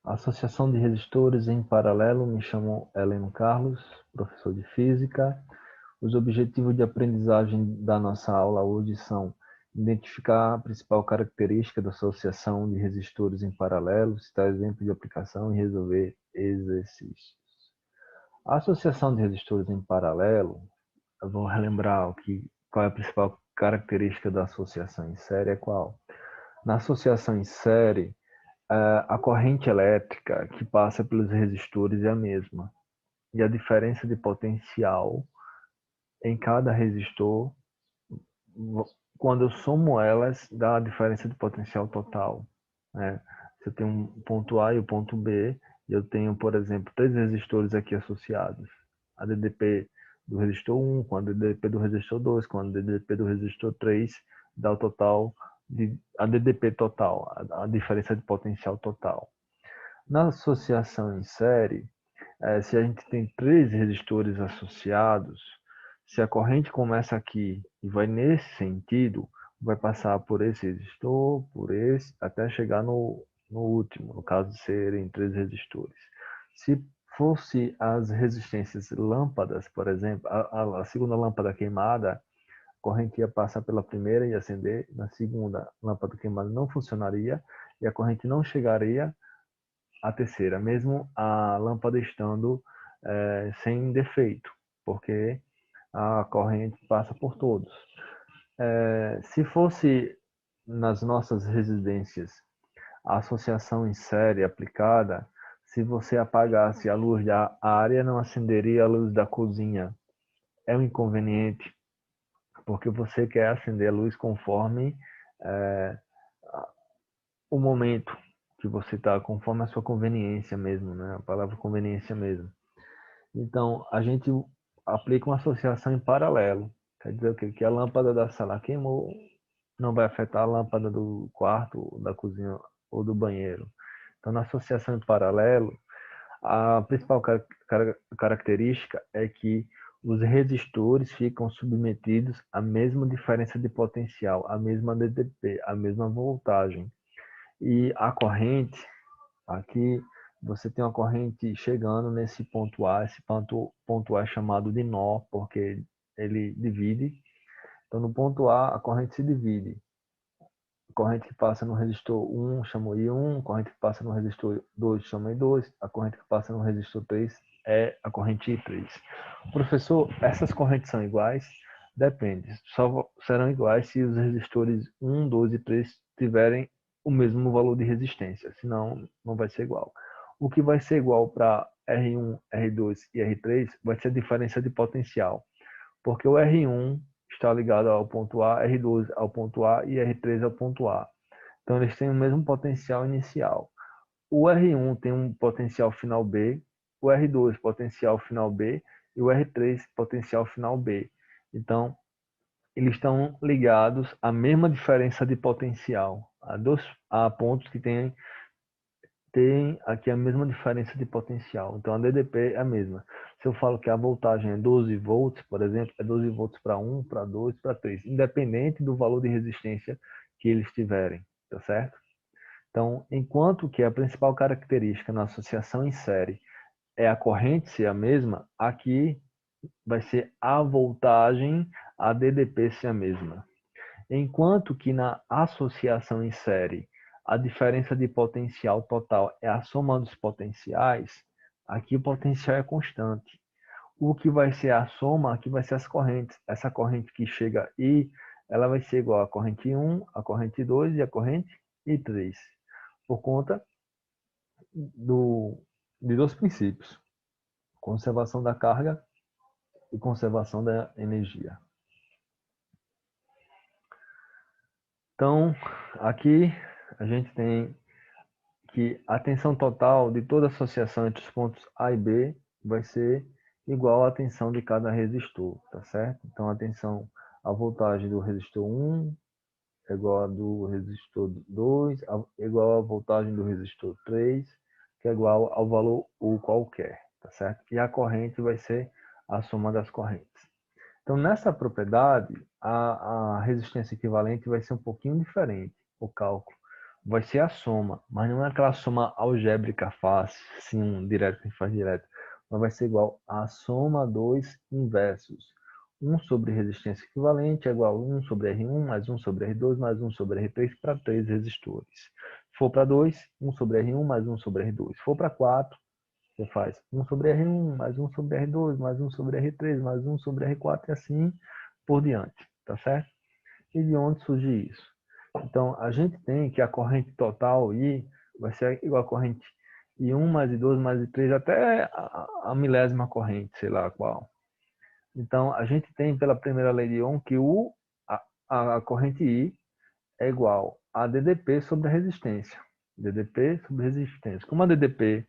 Associação de resistores em paralelo, me chamo Heleno Carlos, professor de Física. Os objetivos de aprendizagem da nossa aula hoje são identificar a principal característica da associação de resistores em paralelo, citar exemplo de aplicação e resolver exercícios. A associação de resistores em paralelo, eu vou relembrar qual é a principal característica da associação em série é qual. Na associação em série, a corrente elétrica que passa pelos resistores é a mesma. E a diferença de potencial em cada resistor, quando eu somo elas, dá a diferença de potencial total, né? Se eu tenho um ponto A e o ponto B, e eu tenho, por exemplo, três resistores aqui associados. A DDP do resistor 1, com a DDP do resistor 2, com a DDP do resistor 3, dá o total, a DDP total, a diferença de potencial total. Na associação em série, se a gente tem três resistores associados, se a corrente começa aqui e vai nesse sentido, vai passar por esse resistor, por esse, até chegar no último, no caso de serem três resistores. Se fosse as resistências lâmpadas, por exemplo, a segunda lâmpada queimada, a corrente ia passar pela primeira e acender, na segunda lâmpada queimada não funcionaria e a corrente não chegaria à terceira, mesmo a lâmpada estando sem defeito, porque a corrente passa por todos. Se fosse nas nossas residências a associação em série aplicada, se você apagasse a luz da área, não acenderia a luz da cozinha. É um inconveniente, porque você quer acender a luz conforme é, o momento que você está, conforme a sua conveniência mesmo, né? A palavra conveniência mesmo. Então, a gente aplica uma associação em paralelo. Quer dizer o quê? Que a lâmpada da sala queimou, não vai afetar a lâmpada do quarto, da cozinha ou do banheiro. Então, na associação em paralelo, a principal característica é que os resistores ficam submetidos à mesma diferença de potencial, à mesma DDP, à mesma voltagem. E a corrente, aqui você tem uma corrente chegando nesse ponto A, esse ponto A é chamado de nó, porque ele divide. Então, no ponto A, a corrente se divide. A corrente que passa no resistor 1 chama I1, a corrente que passa no resistor 2 chama I2, a corrente que passa no resistor 3 é a corrente I3. Professor, essas correntes são iguais? Depende. Só serão iguais se os resistores 1, 2 e 3 tiverem o mesmo valor de resistência, senão não vai ser igual. O que vai ser igual para R1, R2 e R3 vai ser a diferença de potencial, porque o R1 está ligado ao ponto A, R2 ao ponto A e R3 ao ponto A. Então eles têm o mesmo potencial inicial. O R1 tem um potencial final B, o R2 potencial final B e o R3 potencial final B. Então, eles estão ligados à mesma diferença de potencial. Há pontos que tem aqui a mesma diferença de potencial. Então, a DDP é a mesma. Se eu falo que a voltagem é 12 volts, por exemplo, é 12 volts para 1, para 2, para 3, independente do valor de resistência que eles tiverem, tá certo? Então, enquanto que a principal característica na associação em série é a corrente ser a mesma, aqui vai ser a voltagem, a DDP ser a mesma. Enquanto que na associação em série, a diferença de potencial total é a soma dos potenciais, aqui o potencial é constante. O que vai ser a soma, aqui vai ser as correntes. Essa corrente que chega I, ela vai ser igual à corrente 1, a corrente 2 e a corrente I3, por conta de dois princípios: conservação da carga e conservação da energia. Então, aqui a gente tem que a tensão total de toda associação entre os pontos A e B vai ser igual à tensão de cada resistor, tá certo? Então, a voltagem do resistor 1 é igual a do resistor 2, é igual à voltagem do resistor 3, que é igual ao valor U qualquer, tá certo? E a corrente vai ser a soma das correntes. Então, nessa propriedade, a resistência equivalente vai ser um pouquinho diferente, o cálculo. vai ser a soma, mas não é aquela soma algébrica fácil, assim, um direto que a gente faz direto, mas vai ser igual a soma dos inversos. 1 sobre resistência equivalente é igual a 1 sobre R1 mais 1 sobre R2 mais 1 sobre R3 para 3 resistores. Se for para 2, 1 sobre R1 mais 1 sobre R2. Se for para 4, você faz 1 sobre R1 mais 1 sobre R2 mais 1 sobre R3 mais 1 sobre R4 e assim por diante, tá certo? E de onde surge isso? Então, a gente tem que a corrente total I vai ser igual a corrente I1 mais I2 mais I3 até a milésima corrente, sei lá qual. Então, a gente tem pela primeira lei de Ohm que a corrente I é igual a DDP sobre a resistência. DDP sobre resistência. Como a DDP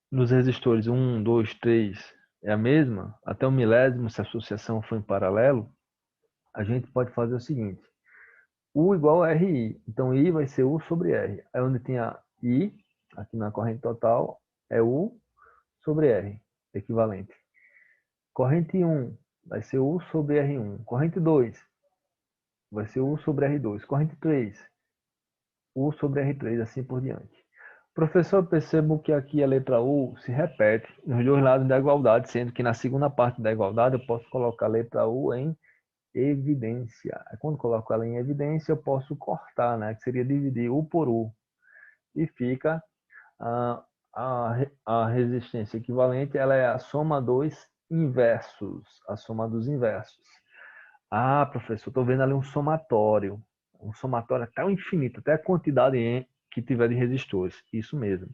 nos resistores 1, 2, 3 é a mesma, até o milésimo, se a associação for em paralelo, a gente pode fazer o seguinte. U igual a RI. Então, I vai ser U sobre R. Aí onde tem a I, aqui na corrente total, é U sobre R, equivalente. Corrente 1 vai ser U sobre R1. Corrente 2 vai ser U sobre R2. Corrente 3, U sobre R3, assim por diante. Professor, percebo que aqui a letra U se repete nos dois lados da igualdade, sendo que na segunda parte da igualdade eu posso colocar a letra U em evidência. Quando coloco ela em evidência, eu posso cortar, né? Que seria dividir U por U. E fica a resistência equivalente, ela é a soma dos inversos. A soma dos inversos. Ah, professor, estou vendo ali um somatório. Um somatório até o infinito, até a quantidade que tiver de resistores. Isso mesmo.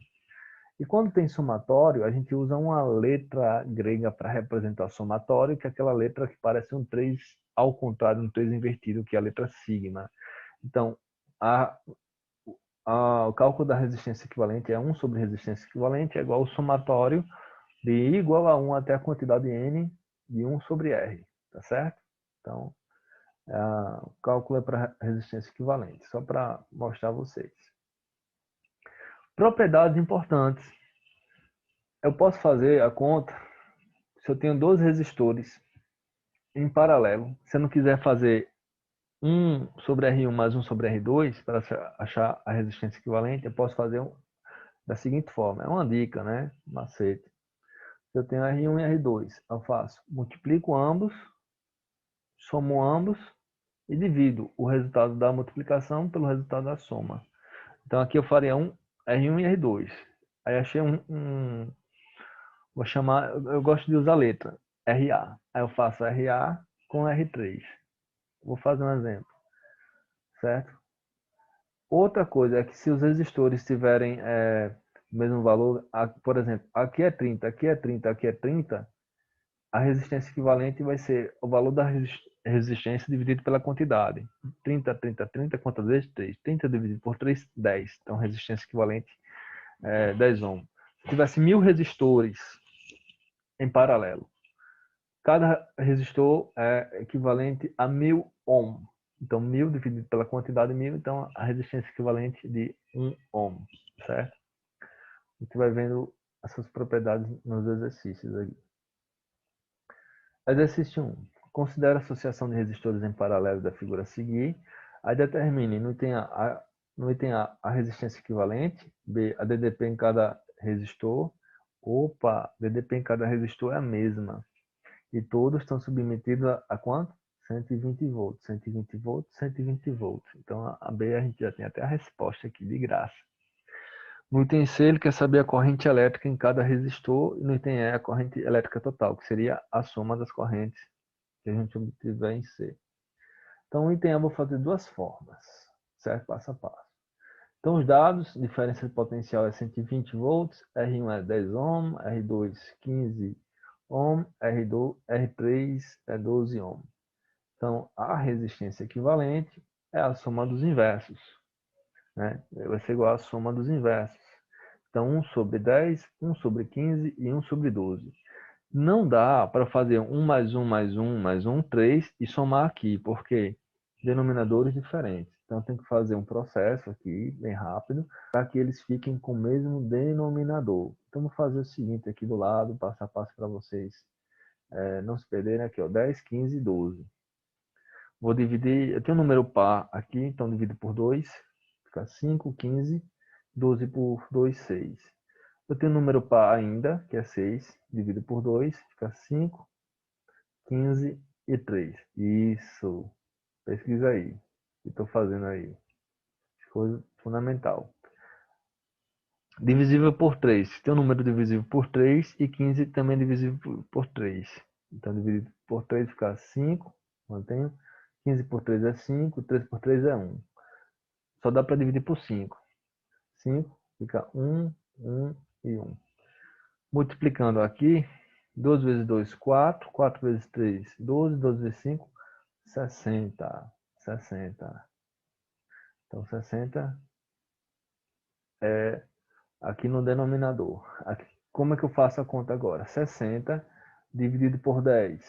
E quando tem somatório, a gente usa uma letra grega para representar somatório, que é aquela letra que parece um 3 ao contrário, um 3 invertido, que é a letra sigma. Então, o cálculo da resistência equivalente é 1 sobre resistência equivalente é igual ao somatório de I igual a 1 até a quantidade N de 1 sobre R. Tá certo? Então, o cálculo é para resistência equivalente, só para mostrar a vocês. Propriedades importantes. Eu posso fazer a conta se eu tenho 12 resistores em paralelo. Se eu não quiser fazer 1 sobre R1 mais 1 sobre R2 para achar a resistência equivalente, eu posso fazer da seguinte forma. É uma dica, né? Macete. Se eu tenho R1 e R2, eu faço, multiplico ambos, somo ambos e divido o resultado da multiplicação pelo resultado da soma. Então aqui eu faria R1 e R2. Aí achei vou chamar, eu gosto de usar a letra, RA. Aí eu faço RA com R3. Vou fazer um exemplo, certo? Outra coisa é que se os resistores tiverem o mesmo valor, por exemplo, aqui é 30, aqui é 30, aqui é 30, a resistência equivalente vai ser o valor da resistência dividido pela quantidade. 30, 30, 30, quantas vezes? 3. 30 dividido por 3, 10. Então, resistência equivalente é 10 ohms. Se tivesse 1000 resistores em paralelo, cada resistor é equivalente a 1000 ohms. Então, 1000 dividido pela quantidade 1000, então a resistência equivalente de 1 ohm, certo? A gente vai vendo essas propriedades nos exercícios aqui. Exercício 1. Considere a associação de resistores em paralelo da figura a seguir. Aí determine no item A resistência equivalente. B, a DDP em cada resistor. Opa, DDP em cada resistor é a mesma. E todos estão submetidos a quanto? 120 volts, 120 volts, 120 volts. Então, a B a gente já tem até a resposta aqui, de graça. No item C, ele quer saber a corrente elétrica em cada resistor. E no item E, a corrente elétrica total, que seria a soma das correntes que a gente obtiver em C. Então, o item A eu vou fazer duas formas, certo? Passo a passo. Então, os dados, diferença de potencial é 120 volts, R1 é 10 ohm, R2 15 ohm, R3 é 12 ohm. Então, a resistência equivalente é a soma dos inversos, né? Vai ser igual à soma dos inversos. Então, 1 sobre 10, 1 sobre 15 e 1 sobre 12. Não dá para fazer 1 mais 1 mais 1 mais 1, 3 e somar aqui, porque denominadores diferentes. Então, tem que fazer um processo aqui, bem rápido, para que eles fiquem com o mesmo denominador. Então, vou fazer o seguinte aqui do lado, passo a passo para vocês não se perderem aqui, ó, 10, 15 e 12. Vou dividir, eu tenho um número par aqui, então divido por 2, Fica 5, 15, 12 por 2, 6. Eu tenho um número par ainda, que é 6, dividido por 2, fica 5, 15 e 3. Isso. Pesquisa aí. O que estou fazendo aí? Coisa fundamental. Divisível por 3. Tem um número divisível por 3 e 15 também divisível por 3. Então, dividido por 3 fica 5. Mantenho. 15 por 3 é 5. 3 por 3 é 1. Só dá para dividir por 5. 5 fica 1, 1 e 1. Multiplicando aqui, 2 vezes 2, 4. 4 vezes 3, 12. 12 vezes 5, 60. 60. Então, 60 é aqui no denominador. Aqui, como é que eu faço a conta agora? 60 dividido por 10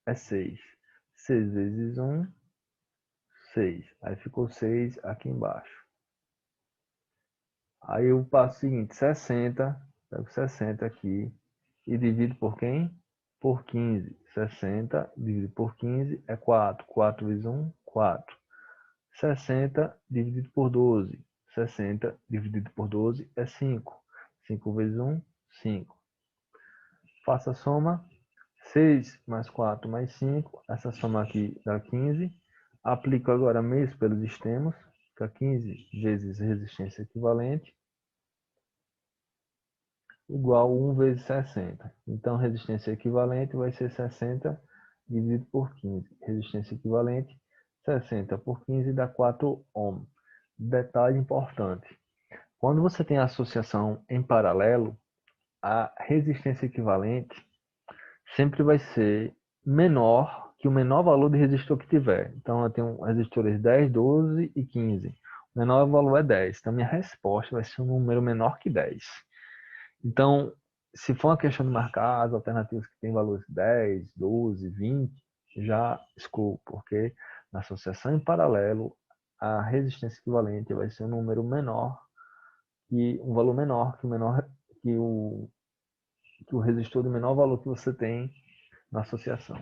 é 6. 6 vezes 1, 6. Aí ficou 6 aqui embaixo. Aí eu passo o seguinte, 60, pego 60 aqui e divido por quem? Por 15. 60 dividido por 15 é 4. 4 vezes 1, 4. 60 dividido por 12. 60 dividido por 12 é 5. 5 vezes 1, 5. Faça a soma. 6 mais 4 mais 5. Essa soma aqui dá 15. Aplico agora mesmo pelos extremos. Fica 15 vezes resistência equivalente igual a 1 vezes 60. Então, resistência equivalente vai ser 60 dividido por 15. Resistência equivalente, 60 por 15 dá 4 ohm. Detalhe importante. Quando você tem a associação em paralelo, a resistência equivalente sempre vai ser menor que o menor valor de resistor que tiver. Então, eu tenho resistores 10, 12 e 15. O menor valor é 10. Então, minha resposta vai ser um número menor que 10. Então, se for uma questão de marcar as alternativas que têm valores 10, 12, 20, já excluo, porque na associação em paralelo, a resistência equivalente vai ser um número menor e um valor menor que o resistor de menor valor que você tem na associação.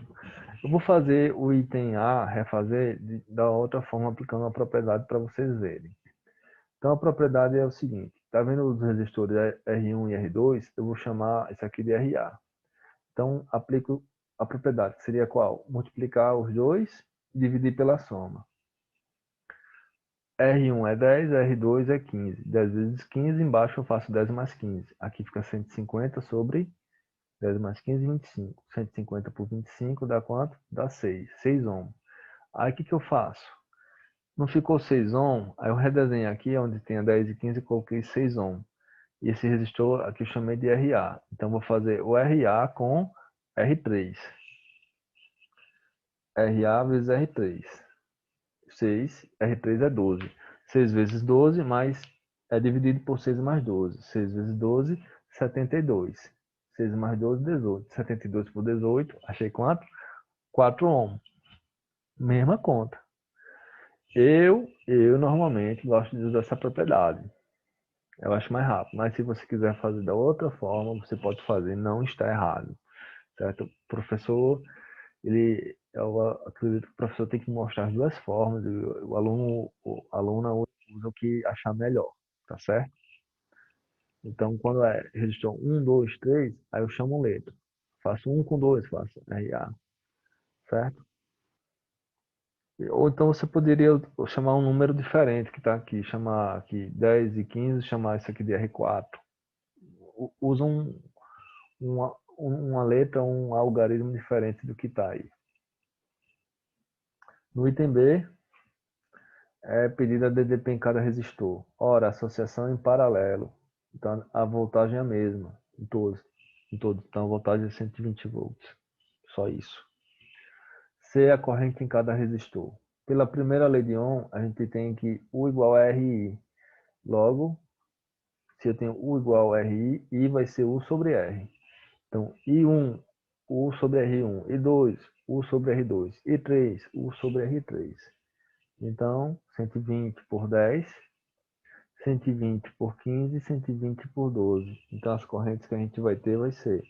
Eu vou fazer o item A, refazer, da outra forma, aplicando uma propriedade para vocês verem. Então, a propriedade é o seguinte. Está vendo os resistores R1 e R2? Eu vou chamar isso aqui de RA. Então, aplico a propriedade, que seria qual? Multiplicar os dois e dividir pela soma. R1 é 10, R2 é 15. 10 vezes 15, embaixo eu faço 10 mais 15. Aqui fica 150 sobre 10 mais 15, 25. 150 por 25 dá quanto? Dá 6. 6 ohm. Aí o que eu faço? Não ficou 6 ohm? Aí eu redesenho aqui, onde tem a 10 e 15, e coloquei 6 ohm. E esse resistor aqui eu chamei de RA. Então, vou fazer o RA com R3. RA vezes R3. 6, R3 é 12. 6 vezes 12, mais é dividido por 6 mais 12. 6 vezes 12, 72. 6 mais 12, 18. 72 por 18, achei quanto? 4 ohm. Mesma conta. Eu normalmente gosto de usar essa propriedade. Eu acho mais rápido. Mas se você quiser fazer da outra forma, você pode fazer. Não está errado. Certo? O professor, eu acredito que o professor tem que mostrar as duas formas. E o aluno, a aluna usa o que achar melhor. Tá certo? Então, quando resistor 1, 2, 3, aí eu chamo letra. Faço 1 com 2, faço RA. Certo? Ou então você poderia chamar um número diferente que está aqui, chamar aqui 10 e 15, chamar isso aqui de R4. Usa uma letra, um algarismo diferente do que está aí. No item B, é pedida DDP em cada resistor. Ora, associação em paralelo. Então, a voltagem é a mesma em todos. Então, a voltagem é 120 volts. Só isso. C, a corrente em cada resistor. Pela primeira lei de Ohm, a gente tem que U igual a RI. Logo, se eu tenho U igual a RI, I vai ser U sobre R. Então, I1, U sobre R1. I2, U sobre R2. I3, U sobre R3. Então, 120 por 10, 120 por 15, 120 por 12. Então, as correntes que a gente vai ter vai ser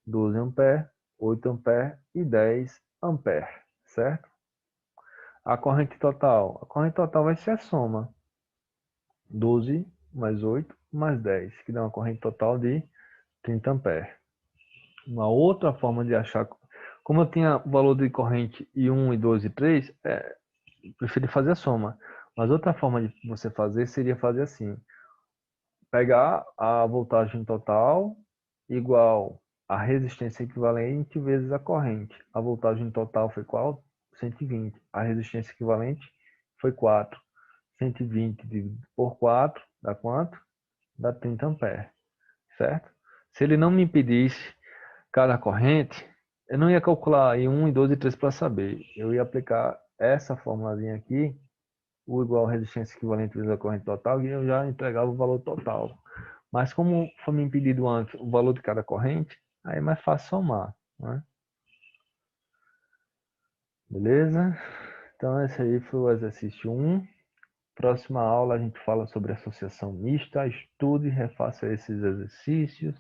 12 ampere, 8 ampere e 10 ampere, certo? A corrente total vai ser a soma. 12 mais 8 mais 10, que dá uma corrente total de 30 amperes. Uma outra forma de achar, como eu tinha o valor de corrente e 1, e 2 e 3, preferi fazer a soma. Mas outra forma de você fazer seria fazer assim: pegar a voltagem total igual a resistência equivalente vezes a corrente. A voltagem total foi qual? 120. A resistência equivalente foi 4. 120 dividido por 4 dá quanto? Dá 30 amperes, certo? Se ele não me impedisse cada corrente, eu não ia calcular em 1, em 2 e 3 para saber. Eu ia aplicar essa formulazinha aqui, o igual a resistência equivalente vezes a corrente total, e eu já entregava o valor total. Mas como foi me impedido antes o valor de cada corrente, aí é mais fácil somar, né? Beleza? Então esse aí foi o exercício 1. Próxima aula a gente fala sobre associação mista. Estude e refaça esses exercícios.